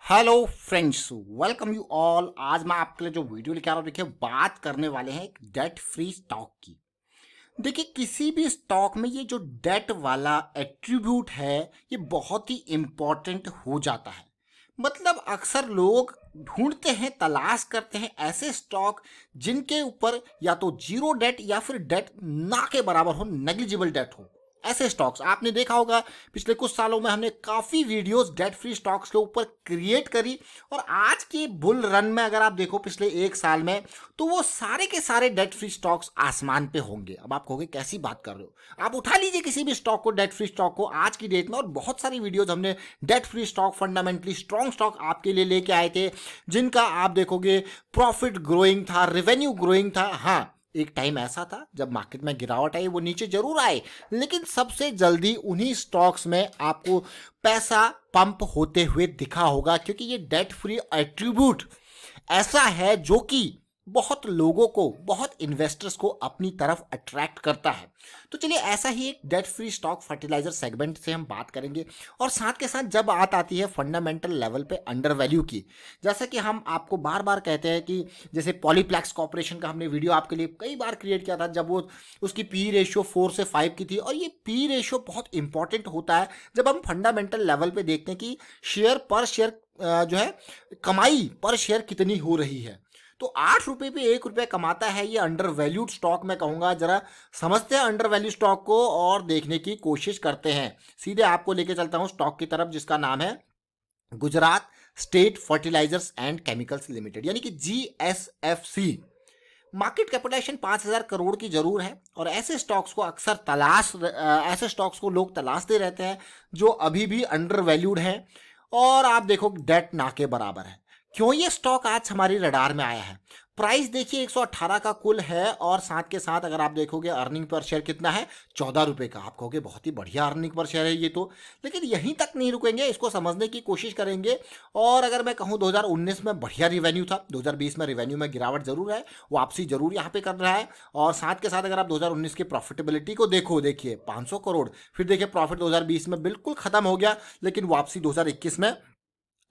Hello friends, welcome you all. आज मैं आपके लिए जो वीडियो लेके आ रहा हूँ, देखिए बात करने वाले हैं एक डेट फ्री स्टॉक की। देखिए किसी भी स्टॉक में ये जो डेट वाला एट्रीब्यूट है ये बहुत ही इम्पोर्टेंट हो जाता है। मतलब अक्सर लोग ढूंढते हैं, तलाश करते हैं ऐसे स्टॉक जिनके ऊपर या तो जीरो डेट या फिर डेट ना के बराबर हो, नेग्लिजिबल डेट हो। ऐसे स्टॉक्स आपने देखा होगा, पिछले कुछ सालों में हमने काफ़ी वीडियोस डेट फ्री स्टॉक्स के ऊपर क्रिएट करी। और आज के बुल रन में अगर आप देखो पिछले एक साल में, तो वो सारे के सारे डेट फ्री स्टॉक्स आसमान पे होंगे। अब आप कहोगे कैसी बात कर रहे हो, आप उठा लीजिए किसी भी स्टॉक को, डेट फ्री स्टॉक को आज की डेट में। और बहुत सारी वीडियोज हमने date free stock, fundamentally strong stock आपके लिए लेके आए थे, जिनका आप देखोगे प्रॉफिट ग्रोइंग था, रेवेन्यू ग्रोइंग था। हाँ, एक टाइम ऐसा था जब मार्केट में गिरावट आई, वो नीचे जरूर आए, लेकिन सबसे जल्दी उन्हीं स्टॉक्स में आपको पैसा पंप होते हुए दिखा होगा, क्योंकि ये डेट फ्री एट्रीब्यूट ऐसा है जो कि बहुत लोगों को, बहुत इन्वेस्टर्स को अपनी तरफ अट्रैक्ट करता है। तो चलिए ऐसा ही एक debt free stock fertiliser segment से हम बात करेंगे। और साथ के साथ जब बात आती है फंडामेंटल लेवल पे अंडर वैल्यू की, जैसा कि हम आपको बार बार कहते हैं कि जैसे पॉलीप्लेक्स कॉर्पोरेशन का हमने वीडियो आपके लिए कई बार क्रिएट किया था, जब वो उसकी पी रेशियो 4 से 5 की थी। और ये पी रेशियो बहुत इंपॉर्टेंट होता है जब हम फंडामेंटल लेवल पे देखते हैं कि शेयर पर शेयर जो है, कमाई पर शेयर कितनी हो रही है। तो 8 रुपये पे 1 रुपया कमाता है ये अंडर वैल्यूड स्टॉक। मैं कहूँगा जरा समझते हैं अंडर वैल्यू स्टॉक को और देखने की कोशिश करते हैं। सीधे आपको लेके चलता हूँ स्टॉक की तरफ, जिसका नाम है Gujarat State Fertilizers and Chemicals Limited, यानी कि GSFC। मार्केट कैपिटलाइजेशन 5,000 करोड़ की जरूर है। और ऐसे स्टॉक्स को अक्सर ऐसे स्टॉक्स को लोग तलाशते रहते हैं जो अभी भी अंडर वैल्यूड हैं। और आप देखो डेट ना के बराबर है। क्यों ये स्टॉक आज हमारी रडार में आया है? प्राइस देखिए 118 का कुल है, और साथ के साथ अगर आप देखोगे अर्निंग पर शेयर कितना है, 14 रुपये का। आप कहोगे बहुत ही बढ़िया अर्निंग पर शेयर है ये तो, लेकिन यहीं तक नहीं रुकेंगे, इसको समझने की कोशिश करेंगे। और अगर मैं कहूँ 2019 में बढ़िया रिवेन्यू था, 2020 में रिवेन्यू में गिरावट जरूर है, वापसी जरूर यहाँ पे कर रहा है। और साथ के साथ अगर आप 2019 की प्रॉफिटेबिलिटी को देखो, देखिए 500 करोड़, फिर देखिए प्रॉफिट 2020 में बिल्कुल खत्म हो गया, लेकिन वापसी 2021 में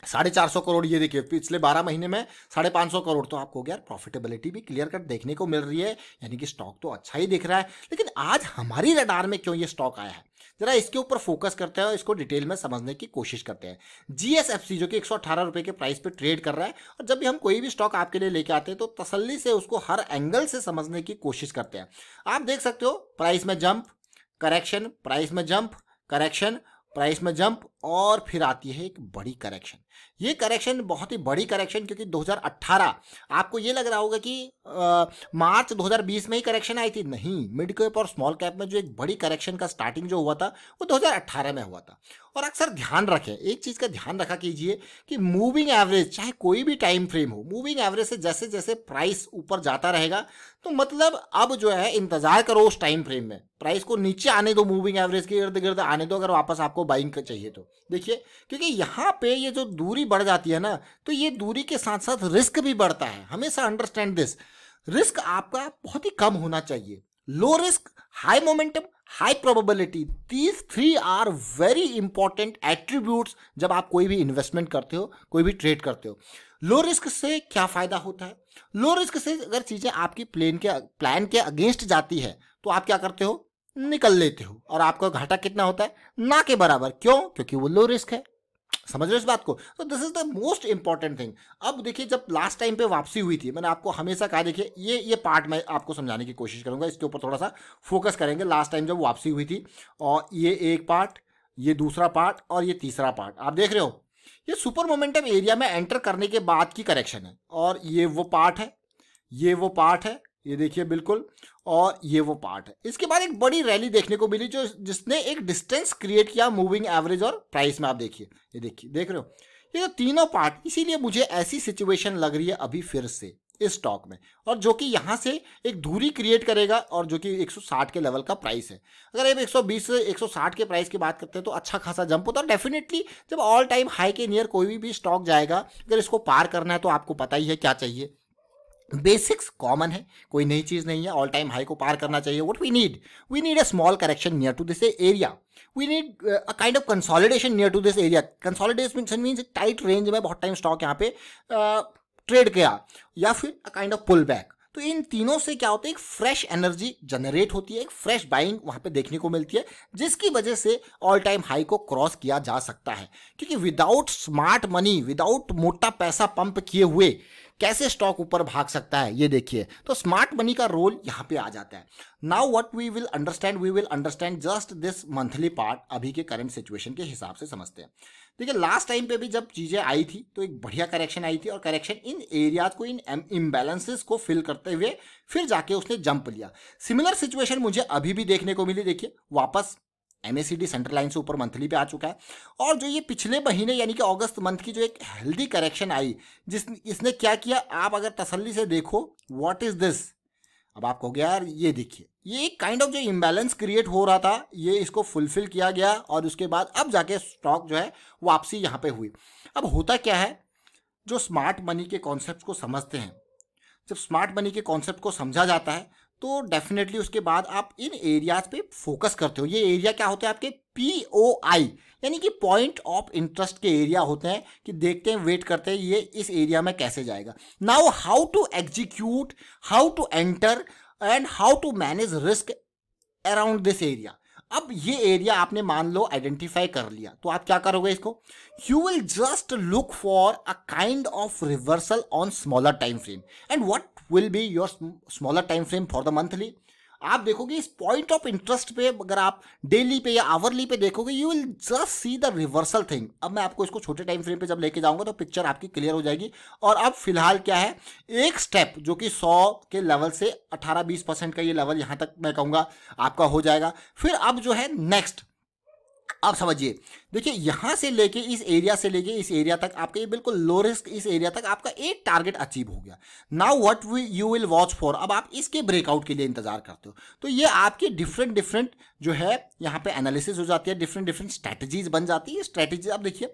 450 करोड़। ये देखिए पिछले 12 महीने में 550 करोड़। तो आपको यार प्रॉफिटेबिलिटी भी क्लियर कट देखने को मिल रही है, यानी कि स्टॉक तो अच्छा ही दिख रहा है। लेकिन आज हमारी रडार में क्यों ये स्टॉक आया है, जरा इसके ऊपर फोकस करते हैं और इसको डिटेल में समझने की कोशिश करते हैं। GSFC जो कि 118 रुपये के प्राइस पे ट्रेड कर रहा है, और जब भी हम कोई भी स्टॉक आपके लिए लेके आते हैं तो तसल्ली से उसको हर एंगल से समझने की कोशिश करते हैं। आप देख सकते हो प्राइस में जंप, करेक्शन, प्राइस में जंप, करेक्शन, प्राइस में जंप, और फिर आती है एक बड़ी करेक्शन। ये करेक्शन बहुत ही बड़ी करेक्शन, क्योंकि 2018, आपको ये लग रहा होगा कि मार्च 2020 में ही करेक्शन आई थी। नहीं, मिड कैप और स्मॉल कैप में जो एक बड़ी करेक्शन का स्टार्टिंग जो हुआ था वो 2018 में हुआ था। और अक्सर ध्यान रखें, एक चीज़ का ध्यान रखा कीजिए कि मूविंग एवरेज, चाहे कोई भी टाइम फ्रेम हो, मूविंग एवरेज से जैसे जैसे प्राइस ऊपर जाता रहेगा, तो मतलब अब जो है इंतजार करो उस टाइम फ्रेम में, प्राइस को नीचे आने दो, मूविंग एवरेज के इर्द गिर्द आने दो, अगर वापस आपको बाइंग चाहिए तो। देखिए, क्योंकि यहाँ पे ये जो दूरी बढ़ जाती है ना, तो ये दूरी के साथ साथ रिस्क भी बढ़ता है। हमेशा अंडरस्टैंड दिस, रिस्क आपका बहुत ही कम होना चाहिए। Low risk, high momentum, high probability, these 3 are very important attributes जब आप कोई भी इन्वेस्टमेंट करते हो, कोई भी ट्रेड करते हो। लो रिस्क से क्या फायदा होता है? लो रिस्क से अगर चीजें आपकी प्लान के अगेंस्ट जाती है, तो आप क्या करते हो, निकल लेते हो, और आपका घाटा कितना होता है, ना के बराबर। क्यों? क्योंकि वो लो रिस्क है। समझ रहे हो इस बात को? तो this is the most important thing. अब देखिए, जब लास्ट टाइम पे वापसी हुई थी, मैंने आपको हमेशा कहा, देखिए ये पार्ट मैं आपको समझाने की कोशिश करूंगा, इसके ऊपर थोड़ा सा फोकस करेंगे। लास्ट टाइम जब वापसी हुई थी, और ये एक पार्ट, ये दूसरा पार्ट, और ये तीसरा पार्ट आप देख रहे हो, ये सुपर मोमेंटम एरिया में एंटर करने के बाद की करेक्शन है। और ये वो पार्ट है, ये वो पार्ट है, ये देखिए बिल्कुल, और ये वो पार्ट है। इसके बाद एक बड़ी रैली देखने को मिली, जो जिसने एक डिस्टेंस क्रिएट किया मूविंग एवरेज और प्राइस में। आप देखिए, ये देखिए, देख रहे हो, ये जो तीनों पार्ट। इसीलिए मुझे ऐसी सिचुएशन लग रही है अभी फिर से इस स्टॉक में, और जो कि यहाँ से एक दूरी क्रिएट करेगा, और जो कि 160 के लेवल का प्राइस है। अगर आप 120 से 160 के प्राइस की बात करते हैं तो अच्छा खासा जंप होता है। डेफिनेटली जब ऑल टाइम हाई के नियर कोई भी स्टॉक जाएगा, अगर इसको पार करना है तो आपको पता ही है क्या चाहिए, बेसिक्स कॉमन है, कोई नई चीज नहीं है, ऑल टाइम हाई को पार करना चाहिए. What we need a small correction near to this area. We need a kind of consolidation near to this area. Consolidation means tight range में बहुत टाइम स्टॉक यहाँ पे ट्रेड किया, या फिर a kind of pull back. तो इन तीनों से क्या होता है, एक फ्रेश एनर्जी जनरेट होती है, एक फ्रेश बाइंग वहां पे देखने को मिलती है, जिसकी वजह से ऑल टाइम हाई को क्रॉस किया जा सकता है. क्योंकि विदाउट स्मार्ट मनी, विदाउट मोटा पैसा पंप किए हुए कैसे स्टॉक ऊपर भाग सकता है, ये देखिए. तो स्मार्ट मनी का रोल यहाँ पे आ जाता है. Now what we will understand just this monthly part. अभी के करंट सिचुएशन के हिसाब से समझते हैं. देखिए लास्ट टाइम पे भी जब चीजें आई थी तो एक बढ़िया करेक्शन आई थी, और करेक्शन इन एरियाज को, इन इम्बैलेंसेस को फिल करते हुए फिर जाके उसने जंप लिया. सिमिलर सिचुएशन मुझे अभी भी देखने को मिली. देखिए वापस MACD सेंटर लाइन से ऊपर मंथली पे आ चुका है, और जो ये पिछले महीने यानी कि अगस्त मंथ की जो एक हेल्दी करेक्शन आई, इसने क्या किया, आप अगर तसल्ली से देखो, व्हाट इज दिस. अब आप कहोगे यार ये देखिए, ये एक काइंड ऑफ जो इम्बैलेंस क्रिएट हो रहा था, ये इसको फुलफिल किया गया, और उसके बाद अब जाके स्टॉक जो है वापसी यहाँ पे हुई. अब होता क्या है, जो स्मार्ट मनी के कॉन्सेप्ट को समझते हैं, जब स्मार्ट मनी के कॉन्सेप्ट को समझा जाता है तो डेफिनेटली उसके बाद आप इन एरियाज पे फोकस करते हो. ये एरिया क्या होते हैं आपके, POI यानी कि पॉइंट ऑफ इंटरेस्ट के एरिया होते हैं, कि देखते हैं, वेट करते हैं ये इस एरिया में कैसे जाएगा. Now how to execute, how to enter and how to manage risk around this area. अब ये एरिया आपने मान लो आइडेंटिफाई कर लिया, तो आप क्या करोगे इसको, you will just look for a kind of reversal on smaller time frame. And what will be your smaller time frame for the monthly. आप देखोगे इस पॉइंट ऑफ इंटरेस्ट पे, अगर आप डेली पे या आवरली पे देखोगे, you will just see the reversal thing. अब मैं आपको इसको छोटे टाइम फ्रेम पे जब लेके जाऊंगा तो पिक्चर आपकी क्लियर हो जाएगी. और अब फिलहाल क्या है, एक स्टेप जो कि 100 के लेवल से 18-20% का ये लेवल यहाँ तक मैं कहूँगा आपका हो जाएगा. फिर अब जो है नेक्स्ट, आप समझिए, देखिए यहां से लेके इस एरिया से लेके इस एरिया तक आपका ये बिल्कुल लो रिस्क, इस एरिया तक आपका एक टारगेट अचीव हो गया. Now what you will watch for. अब आप इसके ब्रेकआउट के लिए इंतजार करते हो. तो ये आपकी डिफरेंट जो है यहाँ पे एनालिसिस हो जाती है, डिफरेंट स्ट्रैटेजीज बन जाती है. स्ट्रैटेजी अब देखिए,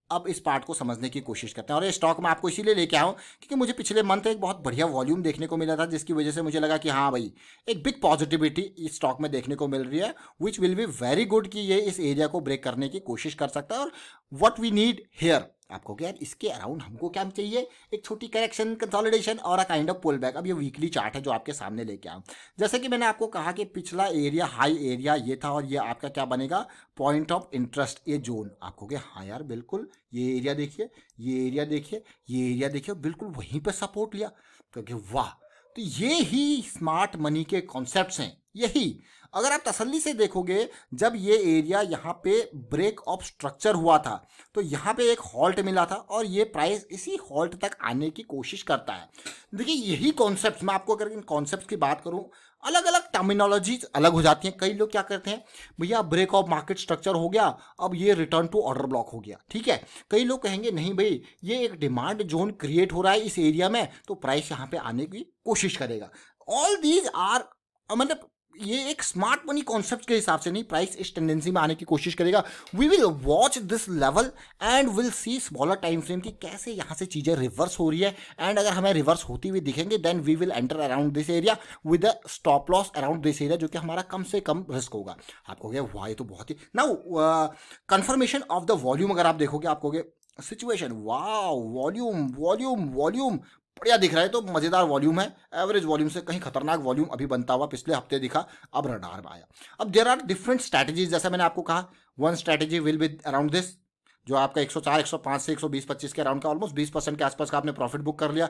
अब इस पार्ट को समझने की कोशिश करते हैं. और ये स्टॉक मैं आपको इसीलिए लेके आया हूँ क्योंकि मुझे पिछले मंथ एक बहुत बढ़िया वॉल्यूम देखने को मिला था, जिसकी वजह से मुझे लगा कि हाँ भाई, एक बिग पॉजिटिविटी इस स्टॉक में देखने को मिल रही है, which will be very good कि ये इस एरिया को ब्रेक करने की कोशिश कर सकता है. और व्हाट वी नीड हेयर, आपको क्या, इसके अराउंड हमको क्या चाहिए, एक छोटी करेक्शन, कंसोलिडेशन और a kind of pull back. अब ये वीकली चार्ट है जो आपके सामने लेके आया. जैसे कि मैंने आपको कहा कि पिछला एरिया, हाई एरिया ये था, और ये आपका क्या बनेगा, पॉइंट ऑफ इंटरेस्ट, ये जोन. आपको क्या, हाँ यार बिल्कुल, ये एरिया देखिए, ये एरिया देखिए, ये एरिया देखिए, बिल्कुल वहीं पे सपोर्ट लिया. क्योंकि वाह, तो ये ही स्मार्ट मनी के कॉन्सेप्ट्स हैं. यही अगर आप तसल्ली से देखोगे, जब ये एरिया यहाँ पे ब्रेक ऑफ स्ट्रक्चर हुआ था तो यहाँ पे एक हॉल्ट मिला था, और ये प्राइस इसी हॉल्ट तक आने की कोशिश करता है. देखिए यही कॉन्सेप्ट, मैं आपको अगर इन कॉन्सेप्ट की बात करूँ, अलग अलग टर्मिनोलॉजीज अलग हो जाती हैं. कई लोग क्या करते हैं, भैया ब्रेक ऑफ मार्केट स्ट्रक्चर हो गया, अब ये रिटर्न टू ऑर्डर ब्लॉक हो गया, ठीक है. कई लोग कहेंगे नहीं भाई, ये एक डिमांड जोन क्रिएट हो रहा है इस एरिया में, तो प्राइस यहाँ पे आने की कोशिश करेगा. ऑल दीज आर, मतलब ये एक स्मार्ट मनी कॉन्सेप्ट के हिसाब से नहीं, प्राइस इस टेंडेंसी में आने की कोशिश करेगा. We will watch this level and will see smaller time frame की कैसे यहाँ से चीज़ें रिवर्स हो रही है. एंड अगर हमें रिवर्स होती हुई दिखेंगे, then we will enter around this area with a stop loss around this area, जो कि हमारा कम से कम रिस्क होगा. आपको क्या, वाह ये तो बहुत ही, now conformation of the volume अगर आप देखोगे, आपको सिचुएशन, वाह वॉल्यूम वॉल्यूम वॉल्यूम बढ़िया दिख रहा है. तो मज़ेदार वॉल्यूम है, एवरेज वॉल्यूम से कहीं खतरनाक वॉल्यूम अभी बनता हुआ पिछले हफ्ते दिखा, अब रडार में आया. अब देयर आर डिफरेंट स्ट्रैटेजीज, जैसा मैंने आपको कहा, one strategy will be around this, जो आपका 104, 105 से 120-25 के अराउंड का ऑलमोस्ट 20% के आसपास का आपने प्रॉफिट बुक कर लिया.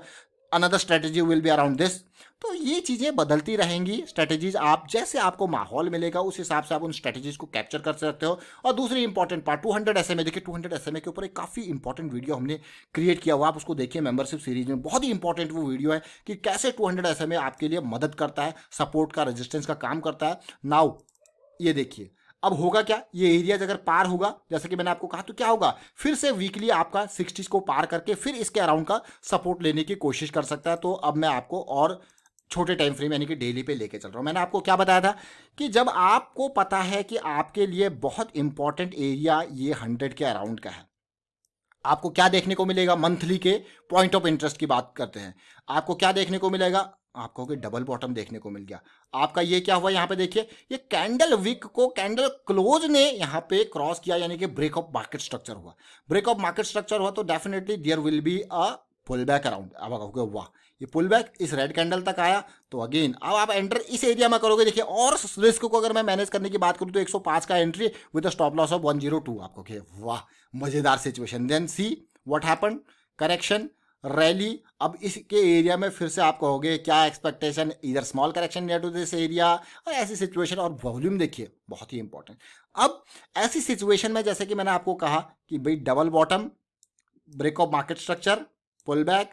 Another strategy will be around this. तो ये चीज़ें बदलती रहेंगी स्ट्रैटेजीज, आप जैसे आपको माहौल मिलेगा उस हिसाब से आप उन स्ट्रैटेजीज को कैप्चर कर सकते हो. और दूसरी इंपॉर्टेंट पार्ट, 200 SMA, देखिए 200 SMA के ऊपर एक काफ़ी इंपॉर्टेंट वीडियो हमने क्रिएट किया हुआ, आप उसको देखिए मेंबरशिप सीरीज में. बहुत ही इंपॉर्टेंट वो वीडियो है कि कैसे 200 SMA आपके लिए मदद करता है, सपोर्ट का, रेजिस्टेंस का काम करता है. नाउ ये देखिए, अब होगा क्या, ये एरिया अगर पार होगा, जैसे कि मैंने आपको कहा, तो क्या होगा, फिर से वीकली आपका 60 को पार करके फिर इसके अराउंड का सपोर्ट लेने की कोशिश कर सकता है. तो अब मैं आपको और छोटे टाइम फ्रेम यानी कि डेली पे लेके चल रहा हूँ. मैंने आपको क्या बताया था कि जब आपको पता है कि आपके लिए बहुत इंपॉर्टेंट एरिया ये 100 के अराउंड का है, आपको क्या देखने को मिलेगा, मंथली के पॉइंट ऑफ इंटरेस्ट की बात करते हैं, आपको क्या देखने को मिलेगा, आपको डबल बॉटम देखने को मिल गया। आपका ये क्या हुआ, यहाँ पे देखिए ये कैंडल विक को कैंडल क्लोज ने यहाँ पे क्रॉस किया, यानी कि ब्रेक ऑफ मार्केट स्ट्रक्चर हुआ। ब्रेक ऑफ मार्केट स्ट्रक्चर हुआ तो definitely there will be a pull back around. अब आप कहोगे वाह ये पुल बैक इस रेड कैंडल तक आया, तो अगेन अब आप एंटर इस एरिया में करोगे। देखिए और रिस्क को अगर मैं मैनेज करने की बात करूँ तो 105 का entry with stop loss of 102। आपको कहे वाह मजेदार situation. Then see what happened, correction, rally. अब इसके एरिया में फिर से आप कहोगे क्या एक्सपेक्टेशन, इधर small correction near to this area, और ऐसी सिचुएशन। और वॉल्यूम देखिए बहुत ही इंपॉर्टेंट। अब ऐसी सिचुएशन में जैसे कि मैंने आपको कहा कि भाई double bottom, break of market structure, pull back,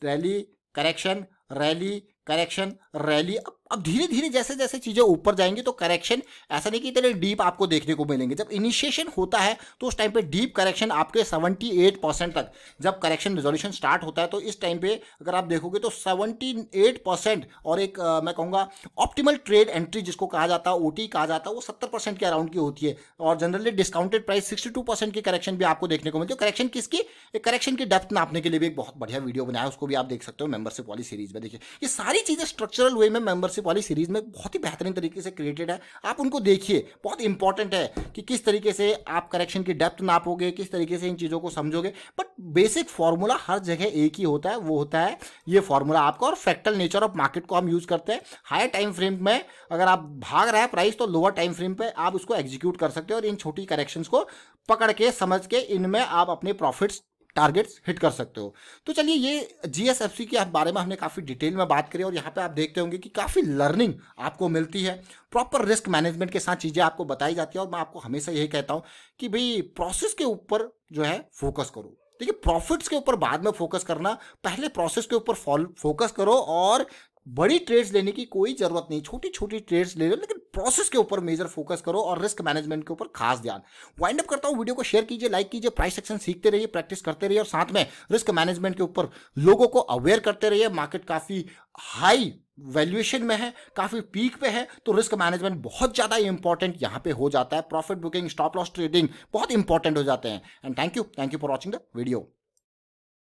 rally, correction, rally, correction, rally. अब धीरे धीरे जैसे जैसे चीज़ें ऊपर जाएंगी तो करेक्शन ऐसा नहीं कि इतने डीप आपको देखने को मिलेंगे। जब इनिशिएशन होता है तो उस टाइम पे डीप करेक्शन आपके 78% तक, जब करेक्शन रिजोल्यूशन स्टार्ट होता है तो इस टाइम पे अगर आप देखोगे तो 78% और एक मैं कहूँगा ऑप्टिमल ट्रेड एंट्री जिसको कहा जाता है, ओटी कहा जाता है, वो 70% के अराउंड की होती है। और जनरली डिस्काउंटेड प्राइस 62% की करेक्शन भी आपको देखने को मिलती है। करेक्शन किसकी, करेक्शन की डेप्थ नापने के लिए भी एक बहुत बढ़िया वीडियो बनाया, उसको भी आप देख सकते हो मेंबरशिप वाली सीरीज में। देखिए ये सारी चीज़ें स्ट्रक्चरल वे में मेंबरशिप वाली सीरीज में बहुत ही बेहतरीन तरीके से क्रिएटेड है, आप उनको देखिए। बहुत इंपॉर्टेंट है कि किस तरीके से आप करेक्शन की डेप्थ नापोगे, किस तरीके से इन चीज़ों को समझोगे। बट बेसिक फॉर्मूला हर जगह एक ही होता है, वो होता है ये फॉर्मूला आपका। और फ्रैक्टल नेचर ऑफ मार्केट को हम यूज करते हैं। हायर टाइम फ्रेम में अगर आप भाग रहा है प्राइस तो लोअर टाइम फ्रेम पे आप उसको एग्जीक्यूट कर सकते हो और इन छोटी करेक्शंस को पकड़ के समझ के इनमें आप अपने प्रॉफिट्स टारगेट्स हिट कर सकते हो। तो चलिए ये जीएसएफसी के बारे में हमने काफ़ी डिटेल में बात करी और यहाँ पे आप देखते होंगे कि काफ़ी लर्निंग आपको मिलती है। प्रॉपर रिस्क मैनेजमेंट के साथ चीज़ें आपको बताई जाती है। और मैं आपको हमेशा यही कहता हूँ कि भाई प्रोसेस के ऊपर जो है फोकस करो। देखिए प्रॉफिट्स के ऊपर बाद में फोकस करना, पहले प्रोसेस के ऊपर फोकस करो। और बड़ी ट्रेड्स लेने की कोई जरूरत नहीं, छोटी छोटी ट्रेड्स ले लो, लेकिन प्रोसेस के ऊपर मेजर फोकस करो और रिस्क मैनेजमेंट के ऊपर खास ध्यान। वाइंड अप करता हूं, वीडियो को शेयर कीजिए, लाइक कीजिए, प्राइस सेक्शन सीखते रहिए, प्रैक्टिस करते रहिए और साथ में रिस्क मैनेजमेंट के ऊपर लोगों को अवेयर करते रहिए। मार्केट काफी हाई वैल्यूएशन में है, काफी पीक पे है, तो रिस्क मैनेजमेंट बहुत ज्यादा इंपॉर्टेंट यहाँ पे हो जाता है। Profit booking, stop loss trading बहुत इंपॉर्टेंट हो जाते हैं। And thank you for watching the video.